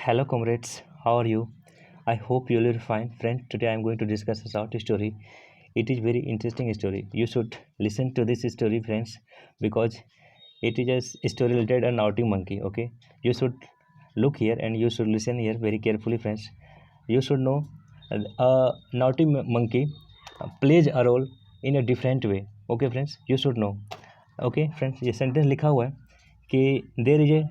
Hello, comrades. How are you? I hope you will be fine. Friend, today I am going to discuss a short story. It is very interesting story. You should listen to this story, friends, because it is a story related a naughty monkey. Okay, you should look here and you should listen here very carefully, friends. You should know a naughty monkey plays a role in a different way. Okay, friends, you should know. Okay friends, ये sentence लिखा हुआ है कि there is a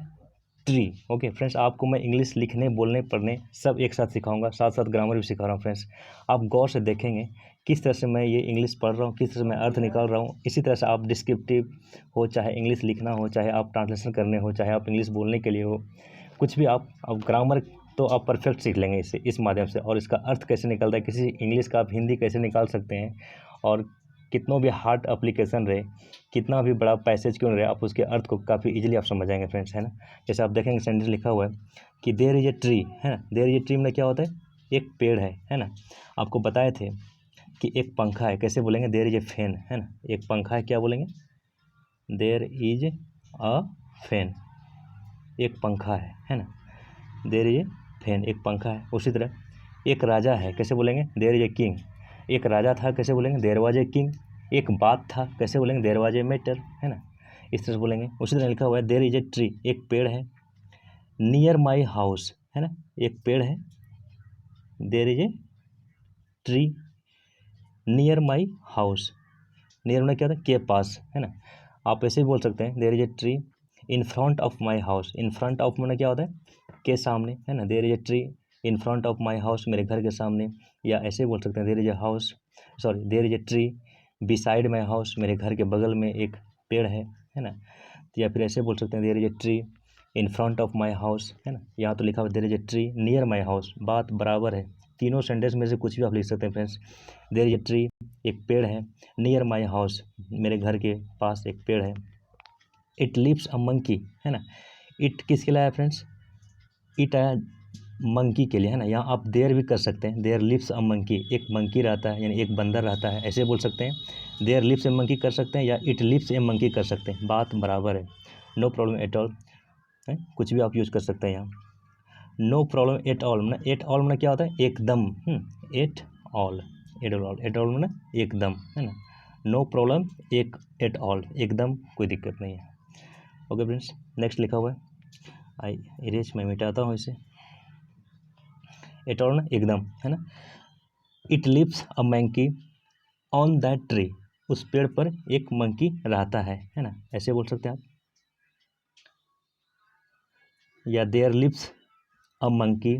tree. Okay friends, आपको मैं English लिखने बोलने पढ़ने सब एक साथ सिखाऊंगा, साथ साथ ग्रामर भी सिखा रहा हूँ। फ्रेंड्स, आप गौर से देखेंगे किस तरह से मैं ये इंग्लिश पढ़ रहा हूँ, किस तरह से मैं अर्थ निकाल रहा हूँ। इसी तरह से आप डिस्क्रिप्टिव हो, चाहे इंग्लिश लिखना हो, चाहे आप ट्रांसलेशन करने हो, चाहे आप इंग्लिश बोलने के लिए हो, कुछ भी आप ग्रामर तो आप परफेक्ट सीख लेंगे इससे, इस माध्यम से। और इसका अर्थ कैसे निकलता है, किसी इंग्लिश का आप हिंदी कैसे निकाल सकते हैं, और कितना भी हार्ड एप्लीकेशन रहे, कितना भी बड़ा पैसेज क्यों रहे, आप उसके अर्थ को काफ़ी इजीली आप समझ जाएंगे फ्रेंड्स, है ना। जैसे आप देखेंगे सेंटेंस लिखा हुआ है कि देयर इज ए ट्री, है ना। देयर इज ए ट्री में क्या होता है, एक पेड़ है ना। आपको बताए थे कि एक पंखा है, कैसे बोलेंगे, देयर इज ए फैन, है ना। एक पंखा है, क्या बोलेंगे, देयर इज अ फैन, एक पंखा है ना। देयर इज ए फैन, एक पंखा है। उसी तरह एक राजा है, कैसे बोलेंगे, देयर इज ए किंग, एक राजा था, कैसे बोलेंगे, देयर वाज ए किंग। एक बात था, कैसे बोलेंगे, देयर वाज ए मैटर, है ना। इस तरह से बोलेंगे। उसी तरह लिखा हुआ है देयर इज ए ट्री, एक पेड़ है, नियर माई हाउस, है ना, एक पेड़ है, there is a tree near my house. Near में क्या होता है, के पास, है ना। आप ऐसे ही बोल सकते हैं there is a tree in front of my house. In front of में क्या होता है, के सामने, है ना। There is a tree in front of my house, मेरे घर के सामने। या ऐसे बोल सकते हैं there is a house, sorry, there is a tree beside my house, मेरे घर के बगल में एक पेड़ है ना। या फिर ऐसे बोल सकते हैं there is a tree in front of my house, है ना। यहाँ तो लिखा हुआ there is a tree near my house, बात बराबर है। तीनों सेंटेंस में से कुछ भी आप लिख सकते हैं friends. There is a tree, एक पेड़ है, नियर माई हाउस, मेरे घर के पास एक पेड़ है। इट लिव्स अ मंकी, है ना। इट किसके लिए आया फ्रेंड्स, इट आया मंकी के लिए, है ना। यहाँ आप देयर भी कर सकते हैं, देयर लिव्स अ मंकी, एक मंकी रहता है, यानी एक बंदर रहता है, ऐसे बोल सकते हैं। देयर लिव्स ए मंकी कर सकते हैं, या इट लिव्स ए मंकी कर सकते हैं, बात बराबर है। नो प्रॉब्लम एट ऑल, है, कुछ भी आप यूज़ कर सकते हैं यहाँ। नो प्रॉब्लम एट ऑल मतलब, एट ऑल मतलब क्या होता है, एकदम। एट ऑल, एट ऑल मतलब एकदम, है ना। नो प्रॉब्लम एक एट ऑल, एकदम कोई दिक्कत नहीं है। ओके फ्रेंड्स, नेक्स्ट लिखा हुआ है, आई इरेज, मैं मिटाता हूँ इसे। एट ऑल ना एकदम, है ना। It lives a monkey on that tree, उस पेड़ पर एक मंकी रहता है ना, ऐसे बोल सकते हैं आप। या there lives a monkey,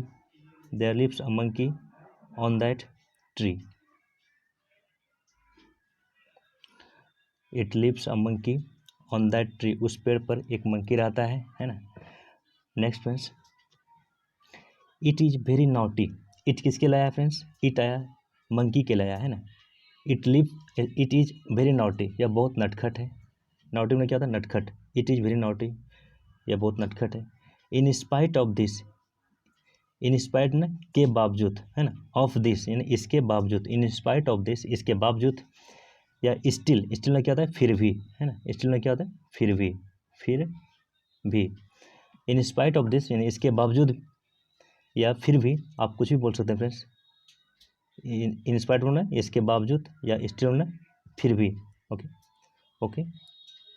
there lives a monkey on that tree, it lives a monkey on that tree, उस पेड़ पर एक मंकी रहता है ना। Next friends, it is very naughty, it किसके लाया फ्रेंड्स, इट आया मंकी के लाया, है ना। इट इज़ वेरी नॉटी, यह बहुत नटखट है। नॉटी में क्या होता है, नटखट। इट इज़ वेरी नॉटी, यह बहुत नटखट है। In spite of this, in spite ना के बावजूद, है ना, ऑफ दिस यानी इसके बावजूद, इन स्पाइट ऑफ दिस इसके बावजूद, या स्टिल, स्टिल में क्या होता है, फिर भी, है ना। स्टिल में क्या होता है, फिर भी, फिर भी। इन स्पाइट ऑफ दिस यानी इसके बावजूद, या फिर भी, आप कुछ भी बोल सकते हैं फ्रेंड्स। इन स्पाइट में इसके बावजूद, या स्टिल में फिर भी। Okay okay,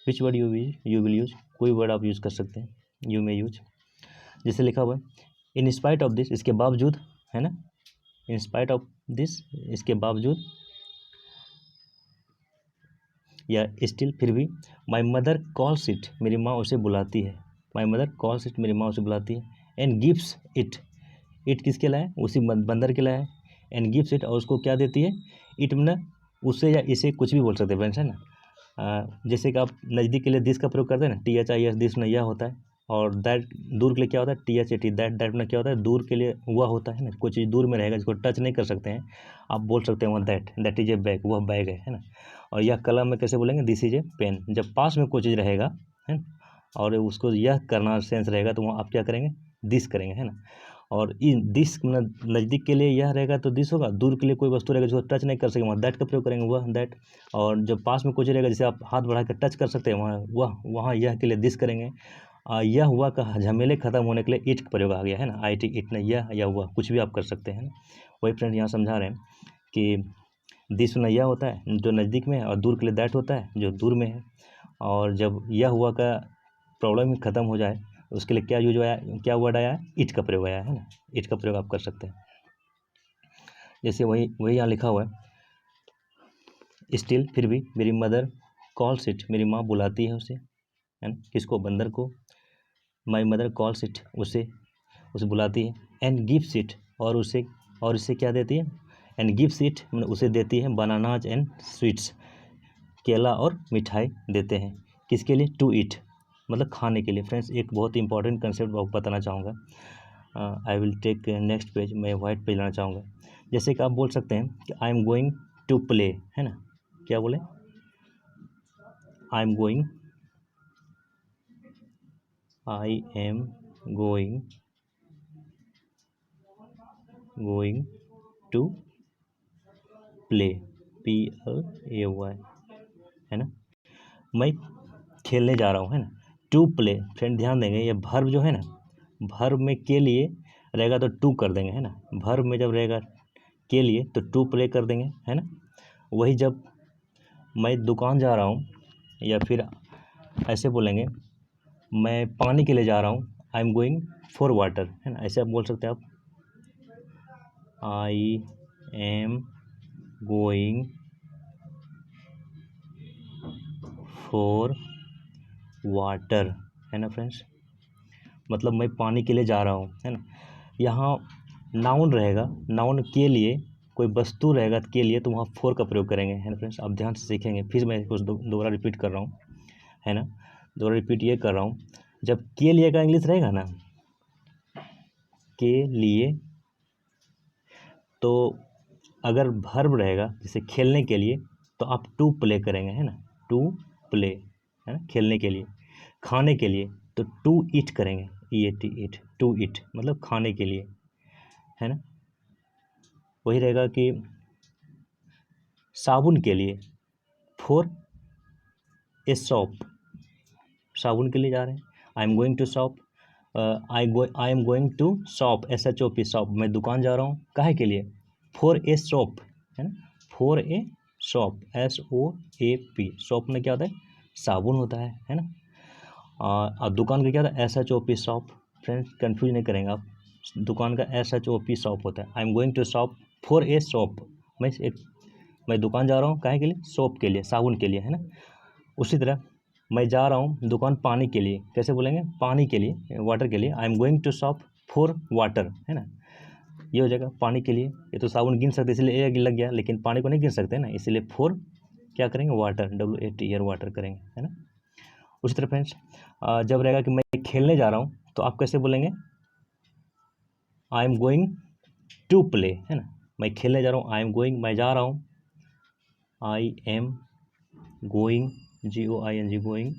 which word you will use, कोई वर्ड आप यूज़ कर सकते हैं, यू मे यूज। जैसे लिखा हुआ है इन स्पाइट ऑफ दिस, इसके बावजूद, है ना। इन स्पाइट ऑफ दिस, इसके बावजूद, या स्टिल फिर भी। माई मदर कॉल्स इट, मेरी माँ उसे बुलाती है। माई मदर कॉल्स इट, मेरी माँ उसे बुलाती है। एंड गिव्स इट, इट किसके लाए, उसी बंदर के लाए। एंड गिव्स इट, और उसको क्या देती है, इट में उसे या इसे कुछ भी बोल सकते हैं फ्रेंड्स, है ना। जैसे कि आप नज़दीक के लिए दिस का प्रयोग करते हैं ना, THIS, दिस में यह होता है। और दैट दूर के लिए क्या होता है, THAT, दैट में क्या होता है, दूर के लिए वह होता है ना। कोई चीज़ दूर में रहेगा जिसको टच नहीं कर सकते हैं, आप बोल सकते हैं वह दैट इज ए बैग, वह बैग है ना। और यह कलम में कैसे बोलेंगे, दिस इज ए पेन। जब पास में कोई चीज़ रहेगा, है ना, और उसको यह करना सेंस रहेगा, तो वहाँ आप क्या करेंगे, दिस करेंगे, है ना। और इन दिस नज़दीक के लिए यह रहेगा तो दिस होगा, दूर के लिए कोई वस्तु रहेगा जिसको टच नहीं कर सके, वहाँ दैट का प्रयोग करेंगे, वह दैट। और जब पास में कुछ रहेगा जिसे आप हाथ बढ़ा कर टच कर सकते हैं, वहाँ यह के लिए दिस करेंगे। यह हुआ का झमेले खत्म होने के लिए इट का प्रयोग आ गया है ना, आई टी इट, नहीं यह या हुआ, कुछ भी आप कर सकते हैं ना। वही फ्रेंड यहाँ समझा रहे हैं कि दिस में यह होता है जो नज़दीक में है, और दूर के लिए दैट होता है जो दूर में है। और जब यह हुआ का प्रॉब्लम ही खत्म हो जाए उसके लिए क्या यूज आया, क्या वर्ड आया है, इट का प्रयोग आया है ना, इट का प्रयोग आप कर सकते हैं। जैसे वही वही यहाँ लिखा हुआ है, स्टिल फिर भी, मेरी मदर कॉल्स इट, मेरी माँ बुलाती है उसे, है ना, किसको, बंदर को। माई मदर कॉल्स इट, उसे बुलाती है। एंड गिव्स इट, और इसे क्या देती है, एंड गिव्स इट मतलब उसे देती है, बनानाज एंड स्वीट्स, केला और मिठाई देते हैं, किसके लिए, टू ईट मतलब खाने के लिए। फ्रेंड्स एक बहुत ही इंपॉर्टेंट कंसेप्ट आपको बताना चाहूँगा। I will take next page, मैं वाइट पेज लाना चाहूँगा। जैसे कि आप बोल सकते हैं कि I am going to play, है ना, क्या बोले, I am going to play, PLAY, है ना, मैं खेलने जा रहा हूँ, है ना। टू प्ले, फ्रेंड ध्यान देंगे, ये भर्ब जो है ना, भर्ब में के लिए रहेगा तो टू कर देंगे, है ना। भर्ब में जब रहेगा के लिए तो टू प्ले कर देंगे, है ना। वही जब मैं दुकान जा रहा हूँ, या फिर ऐसे बोलेंगे मैं पानी के लिए जा रहा हूँ, I am going for water, है ना, ऐसे आप बोल सकते हैं आप, I am going for water, है ना फ्रेंड्स, मतलब मैं पानी के लिए जा रहा हूँ, है ना। यहाँ नाउन रहेगा, नाउन के लिए कोई वस्तु रहेगा के लिए, तो वहाँ फोर का प्रयोग करेंगे, है ना फ्रेंड्स। आप ध्यान से सीखेंगे, फिर मैं कुछ दोबारा रिपीट कर रहा हूँ, है ना, दोबारा रिपीट ये कर रहा हूँ। जब के लिए का इंग्लिश रहेगा ना, के लिए, तो अगर भर्ब रहेगा जैसे खेलने के लिए, तो आप टू प्ले करेंगे, है ना, टू प्ले, है ना, खेलने के लिए। खाने के लिए तो टू ईट करेंगे, EAT, ईट, टू ईट मतलब खाने के लिए, है ना। वही रहेगा कि साबुन के लिए, फॉर ए शॉप, साबुन के लिए जा रहे हैं, I am going to shop, I am going to shop, SHOP, shop, मैं दुकान जा रहा हूँ, काहे के लिए, फॉर ए शॉप, है ना, for a shop, SOAP, shop में क्या होता है, साबुन होता है ना। और दुकान का क्या होता है, SHOP, शॉप। फ्रेंड्स कंफ्यूज नहीं करेंगे आप, दुकान का SHOP, शॉप होता है। I am going to shop for a shop, मैं दुकान जा रहा हूँ, काहे के लिए, शॉप के लिए, साबुन के लिए, है ना। उसी तरह मैं जा रहा हूँ दुकान पानी के लिए, कैसे बोलेंगे, पानी के लिए, वाटर के लिए, I am going to shop for water, है ना। ये हो जाएगा पानी के लिए, ये तो साबुन गिन सकते इसलिए ए लग गया, लेकिन पानी को नहीं गिन सकते ना, इसलिए फोर क्या करेंगे, वाटर, WAT, ईयर वाटर करेंगे, है ना। उसी तरह फ्रेंड्स जब रहेगा कि मैं खेलने जा रहा हूँ, तो आप कैसे बोलेंगे, I am going to play, है ना, मैं खेलने जा रहा हूँ, आई एम गोइंग, मैं जा रहा हूँ, I am going, GOING, going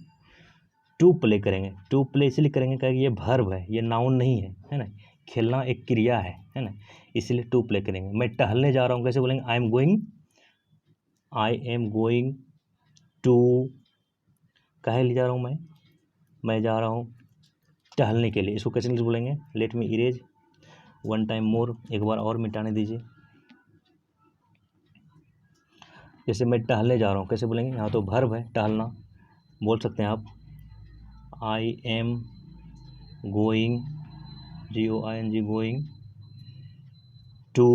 to play करेंगे। टू प्ले इसलिए करेंगे क्योंकि ये भर्ब है, ये नाउन नहीं है ना, खेलना एक क्रिया है ना, इसलिए टू प्ले करेंगे। मैं टहलने जा रहा हूँ, कैसे बोलेंगे, आई एम गोइंग टू, कहे ले जा रहा हूँ मैं जा रहा हूँ टहलने के लिए, इसको कैसे इंग्लिश बोलेंगे, let me erase one time more, एक बार और मिटाने दीजिए। जैसे मैं टहलने जा रहा हूँ, कैसे बोलेंगे, यहाँ तो भर्ब है टहलना, बोल सकते हैं आप, I am going, GOING, going to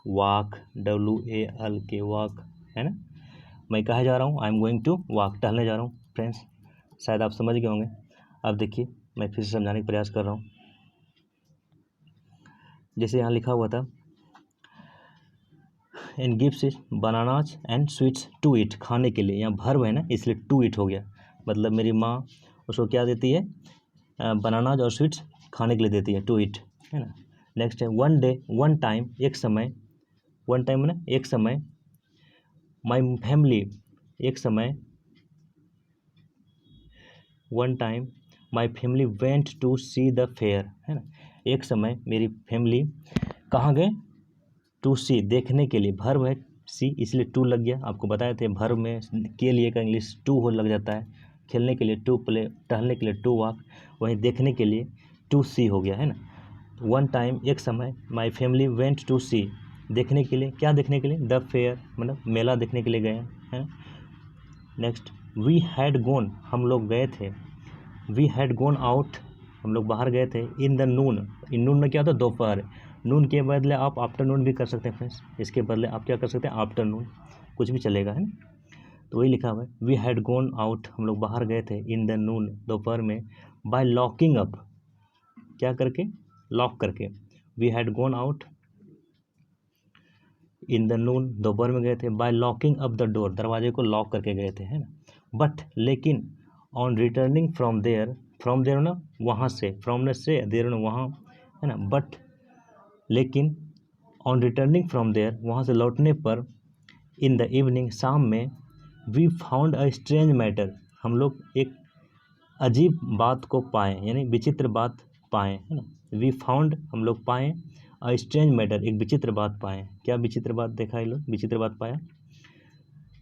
walk, WALK, walk, है ना। मैं कहाँ जा रहा हूँ, I am going to walk, टहलने जा रहा हूँ। फ्रेंड्स शायद आप समझ गए होंगे। अब देखिए मैं फिर से समझाने का प्रयास कर रहा हूँ। जैसे यहाँ लिखा हुआ था, and gives it bananas and sweets to eat, खाने के लिए, यहाँ भर्ब है ना, इसलिए टू ईट हो गया, मतलब मेरी माँ उसको क्या देती है, बनानाज और स्वीट्स खाने के लिए देती है, टू ईट, है ना। नेक्स्ट है वन डे, वन टाइम, एक समय, वन टाइम है ना, एक समय, माई फैमिली, एक समय, one time my family went to see the fair, है ना, एक समय मेरी फैमिली कहाँ गए, टू सी, देखने के लिए, भर्ब है सी इसलिए टू लग गया, आपको बताए थे भर्ब में के लिए का इंग्लिश टू हो लग जाता है, खेलने के लिए, टू प्ले टहलने के लिए, टू वॉक, वहीं देखने के लिए टू सी हो गया है ना। वन टाइम एक समय माई फैमिली वेंट टू सी, देखने के लिए, क्या देखने के लिए, द फेयर मतलब मेला देखने के लिए गए हैं। नेक्स्ट वी हैड गोन, हम लोग गए थे, वी हैड गोन आउट, हम लोग बाहर गए थे, इन द नून, इन नून में क्या होता है, दोपहर, नून के बदले आप आफ्टरनून भी कर सकते हैं फ्रेंड्स, इसके बदले आप क्या कर सकते हैं, आफ्टरनून, कुछ भी चलेगा है ना। तो वही लिखा हुआ है, वी हैड गोन आउट, हम लोग बाहर गए थे, इन द नून, दोपहर में, बाय लॉकिंग अप, क्या करके, लॉक करके, we had gone out in the noon, दोपहर में गए थे, by locking up the door, दरवाजे को लॉक करके गए थे है ना। बट लेकिन ऑन रिटर्निंग फ्रॉम देयर ना वहाँ से, फ्रॉम ने से, देयर ना वहाँ है ना, बट लेकिन ऑन रिटर्निंग फ्रॉम देयर, वहाँ से लौटने पर, इन द इवनिंग, शाम में, we found a strange matter, हम लोग एक अजीब बात को पाए, यानी विचित्र बात पाए है ना। वी फाउंड, हम लोग पाए, अ स्ट्रेंज मैटर, एक विचित्र बात पाए, क्या विचित्र बात देखा, ये लोग विचित्र बात पाया,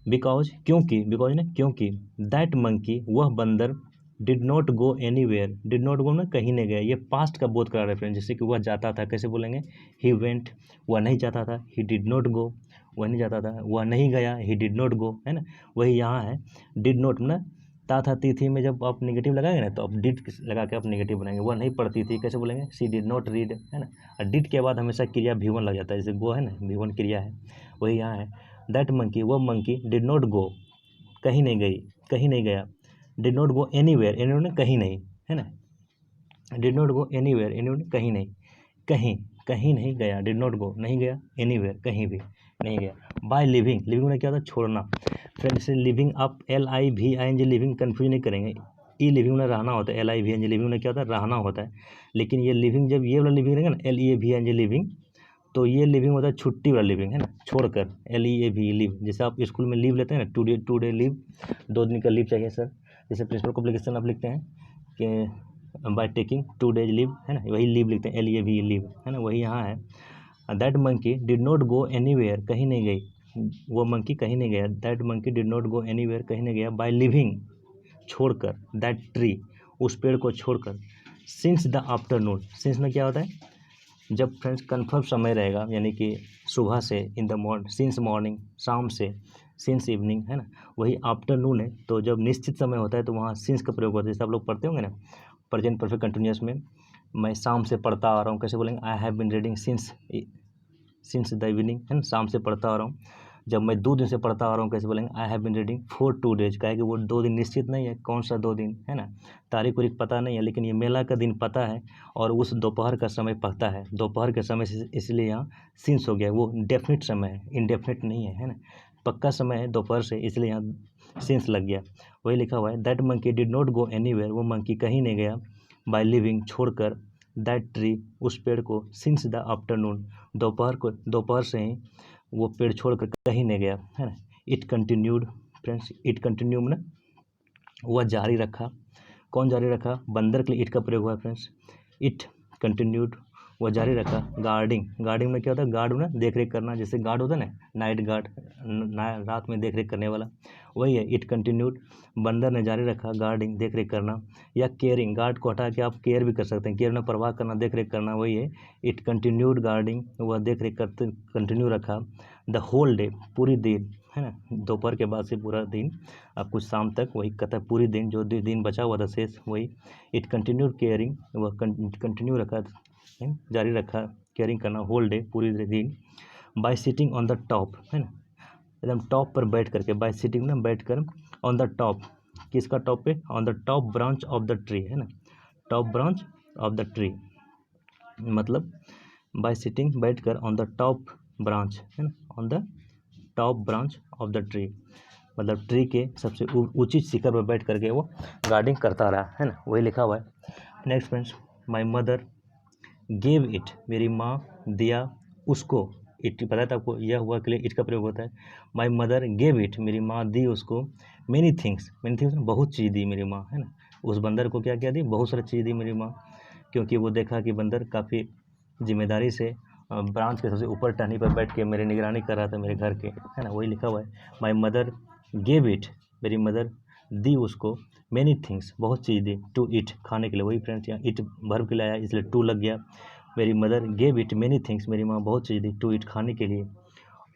बिकॉज, क्योंकि, बिकॉज ना क्योंकि, दैट मंकी, वह बंदर, did not go anywhere, did not go ना कहीं नहीं गया, ये पास्ट का बोध करा रेफरेंस, जैसे कि वह जाता था, कैसे बोलेंगे, ही वेंट, वह नहीं जाता था, ही डिड नॉट गो, वह नहीं जाता था, वह नहीं गया, ही डिड नॉट गो है ना। वही यहाँ है, डिड नॉट ना ता था तिथि में जब आप नेगेटिव लगाएंगे ना, तो आप डिड लगा के आप नेगेटिव बनाएंगे, वह नहीं पढ़ती थी, कैसे बोलेंगे, सी डिड नॉट रीड है ना। और डिड के बाद हमेशा क्रिया भी1 लग जाता है, जैसे गो है ना, भी1 क्रिया है, वही यहाँ है, दैट मंकी, वह मंकी, डिड नॉट गो, कहीं नहीं गई, कहीं नहीं गया, did not go anywhere, anywhere कहीं नहीं है ना, did not go anywhere, anywhere कहीं नहीं, कहीं, कहीं नहीं गया, डिड नॉट गो नहीं गया, एनीवेयर कहीं भी नहीं गया, बाय लिविंग, लिविंग में क्या होता है, छोड़ना फ्रेंड्स, लिविंग आप LIVING लिविंग कन्फ्यूज नहीं करेंगे, ई लिविंग में रहना होता है, LIVING लिविंग में क्या होता है, रहना होता है, लेकिन ये लिविंग जब ये वाला लिविंग रहेगा ना, LEAVING लिविंग, तो ये लिविंग होता है छुट्टी वाला लिविंग है ना, छोड़कर, LEAV लीव, जैसे आप स्कूल में लीव लेते हैं ना, टू डे लीव, 2 दिन का लीव चाहिए सर, जैसे प्रिंसिपल को एप्लीकेशन आप लिखते हैं कि बाय टेकिंग 2 डेज लीव है ना, वही लीव लिखते हैं, LEAV लीव है ना, वही यहाँ है। That monkey did not go anywhere, कहीं नहीं गई, वो मंकी कहीं नहीं गया, that monkey did not go anywhere कहीं नहीं गया, बाय लिविंग, छोड़कर, दैट ट्री, उस पेड़ को छोड़कर, सिंस द आफ्टरनून, सिंस में क्या होता है, जब फ्रेंड्स कन्फर्म समय रहेगा, यानी कि सुबह से, in the morning, since morning, शाम से, सिंस इवनिंग है ना, वही आफ्टरनून है, तो जब निश्चित समय होता है तो वहाँ सिंस का प्रयोग होता है, जैसे आप लोग पढ़ते होंगे ना, प्रेजेंट परफेक्ट कंटिन्यूअस में, मैं शाम से पढ़ता आ रहा हूँ, कैसे बोलेंगे, I have been reading since the evening है ना, शाम से पढ़ता आ रहा हूँ। जब मैं 2 दिन से पढ़ता आ रहा हूँ, कैसे बोलेंगे, I have been reading for 2 days, कहे कि वो 2 दिन निश्चित नहीं है, कौन सा 2 दिन है ना, तारीख उरीख पता नहीं है, लेकिन ये मेला का दिन पता है, और उस दोपहर का समय पता है, दोपहर के समय से, इसलिए यहाँ सिंस हो गया, वो डेफिनेट समय है, इनडेफिनेट नहीं है ना, पक्का समय है दोपहर से, इसलिए यहाँ सिंस लग गया, वही लिखा हुआ है, that monkey did not go anywhere, वो मंकी कहीं नहीं गया, बाय लिविंग, छोड़कर, दैट ट्री, उस पेड़ को, सिंस द आफ्टरनून, दोपहर से ही वो पेड़ छोड़कर कहीं नहीं गया है ना। It continued friends, it continue में वह जारी रखा, कौन जारी रखा, बंदर के लिए इट का प्रयोग हुआ है फ्रेंड्स, इट कंटिन्यूड, वह जारी रखा, गार्डिंग, गार्डिंग में क्या होता है, गार्ड ना देख रेख करना, जैसे गार्ड होता है ना, नाइट गार्ड, रात में देख रेख करने वाला, वही है, इट कंटिन्यूड, बंदर ने जारी रखा, गार्डिंग देख रेख करना, या केयरिंग, गार्ड को हटा के आप केयर भी कर सकते हैं, केयर में परवाह करना, देख रेख करना, वही है, इट कंटिन्यूड गार्डिंग, वह देख रेख करते कंटिन्यू रखा, द होल डे, पूरी दिन है ना, दोपहर के बाद से पूरा दिन, अब कुछ शाम तक, वही कहता है पूरी दिन, जो दिन बचा हुआ था शेष, वही, इट कंटिन्यूड केयरिंग, वह कंटिन्यू रखा, जारी रखा, केयरिंग करना, होल डे, पूरी दिन, bye sitting on the top है ना, एकदम टॉप पर बैठ करके, बाय सिटिंग ना बैठ कर, ऑन द टॉप, किसका टॉप पे, on the top branch of the tree है ना, top branch of the tree, मतलब बाय सिटिंग बैठ कर, ऑन द टॉप ब्रांच है ना, on the top branch of the tree, मतलब ट्री के सबसे ऊंची शिखर पर बैठ करके वो गार्डिंग करता रहा है ना, वही लिखा हुआ है। Next friends, my mother gave it, मेरी माँ दिया उसको, इट पता था आपको, यह हुआ के लिए इट का प्रयोग होता है, माय मदर गेव इट, मेरी माँ दी उसको, मेनी थिंग्स बहुत चीज़ दी मेरी माँ है ना, उस बंदर को क्या क्या दी, बहुत सारी चीज़ दी मेरी माँ, क्योंकि वो देखा कि बंदर काफ़ी जिम्मेदारी से ब्रांच के सबसे ऊपर टहनी पर बैठ के मेरी निगरानी कर रहा था मेरे घर के है ना, वही लिखा हुआ है, माय मदर गेव इट, मेरी मदर दी उसको मैनी थिंग्स, बहुत चीज़ दी, टू ईट, खाने के लिए। वही फ्रेंड्स यहाँ ईट वर्ब के लिए आया इसलिए टू लग गया। मेरी mother gave it many things, मेरी माँ बहुत चीज़ दी टू ईट, खाने के लिए।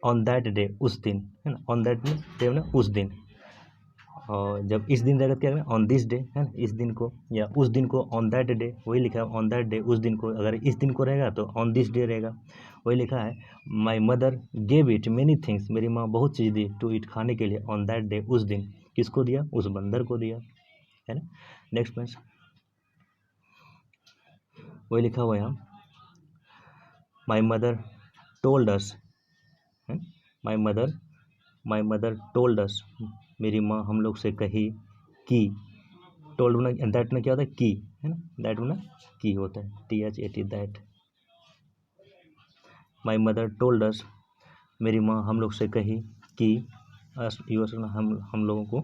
ऑन दैट डे, उस दिन, है ना, ऑन दैट डे ना उस दिन। और जब इस दिन रहेगा क्या करें, ऑन दिस डे, है ना, इस दिन को, या उस दिन को ऑन दैट डे, वही लिखा है ऑन दैट डे, उस दिन को। अगर इस दिन को रहेगा तो ऑन दिस डे रहेगा, वही लिखा है। My mother gave it many things, मेरी माँ बहुत चीज़ दी टू ईट, खाने के लिए, ऑन दैट डे, उस दिन। किसको दिया, उस बंदर को दिया, है ना। नेक्स्ट फ्रेंड्स वही लिखा हुआ है यहाँ, my mother told us, my mother told us, मेरी माँ हम लोग से कही कि, टोल्ड में दैट में क्या होता है, की, है ना, दैट में की होता है, THAT, that. My mother told us, मेरी माँ हम लोग से कही कि, यूएस हम लोगों को,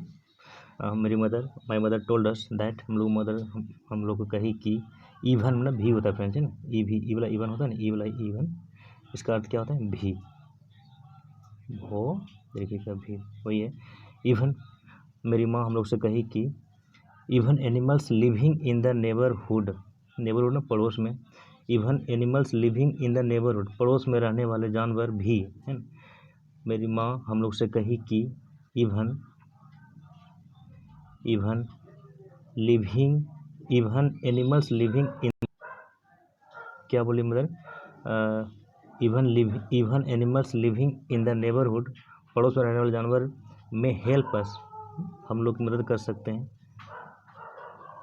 मेरी mother, my mother told us that, हम लोग को कही कि, इवन मतलब भी होता है फ्रेंड्स, है ना, ई वाला इवन होता है ना, ई वाला इवन, इसका अर्थ क्या होता है, भी, वो देखिएगा भी, वही है। इवन, मेरी माँ हम लोग से कही कि, even animals living in the neighbourhood, neighbourhood ना पड़ोस में, even animals living in the neighbourhood, पड़ोस में रहने वाले जानवर भी, है ना। मेरी माँ हम लोग से कही कि, इवन एनिमल्स लिविंग इन, क्या बोली mother, even animals living in the neighbourhood, पड़ोस में रहने वाले जानवर में हेल्प अस, हम लोग की मदद कर सकते हैं।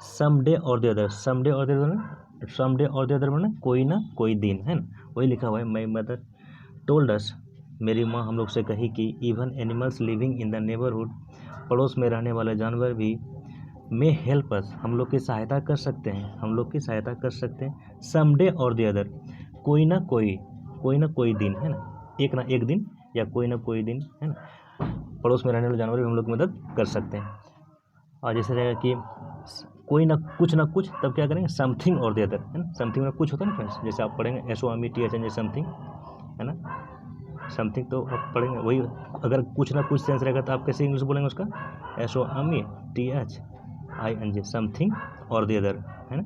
समडे और द अदर, समडे और द अदर मतलब कोई ना कोई दिन, है ना, वही लिखा हुआ है। माई मदर टोल्ड अस, मेरी माँ हम लोग से कही कि, even animals living in the neighbourhood, पड़ोस में रहने वाले जानवर भी, में हेल्प अस, हम लोग की सहायता कर सकते हैं, हम लोग की सहायता कर सकते हैं। समडे और द अदर, कोई ना कोई दिन, है ना, एक ना एक दिन, या कोई ना कोई दिन, है ना, पड़ोस में रहने वाले जानवर भी हम लोग की मदद कर सकते हैं। और जैसे रहेगा कि कोई ना कुछ, तब क्या करेंगे, समथिंग और द अदर, है ना, समथिंग में कुछ होता है ना फ्रेंड्स, जैसे आप पढ़ेंगे SOMETH समथिंग, है ना, समथिंग तो आप पढ़ेंगे वही। अगर कुछ ना कुछ सेंस रहेगा तो आप कैसे इंग्लिश बोलेंगे उसका, SOMETHING, समथिंग और द अदर, है ना,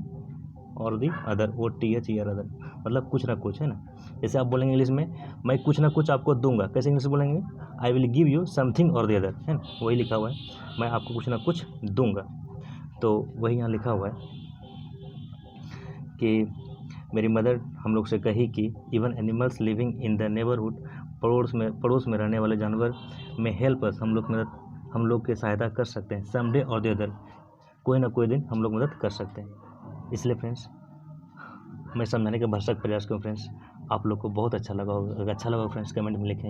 और दी अदर, OTHER अदर, मतलब कुछ ना कुछ, है ना। जैसे आप बोलेंगे इंग्लिश में, मैं कुछ ना कुछ आपको दूंगा, कैसे इंग्लिश बोलेंगे, I will give you something और द अदर, है ना, वही लिखा हुआ है, मैं आपको कुछ ना कुछ दूंगा। तो वही यहाँ लिखा हुआ है कि, मेरी मदर हम लोग से कही कि, even animals living in the neighbourhood, पड़ोस में रहने वाले जानवर में हेल्प अस, हम लोग की सहायता कर सकते हैं। समडे और द अदर, कोई ना कोई दिन हम लोग मदद कर सकते हैं। इसलिए फ्रेंड्स मैं समझाने का भरसक प्रयास करूँ फ्रेंड्स, आप लोग को बहुत अच्छा लगा होगा। अगर अच्छा लगा फ्रेंड्स कमेंट में लिखें।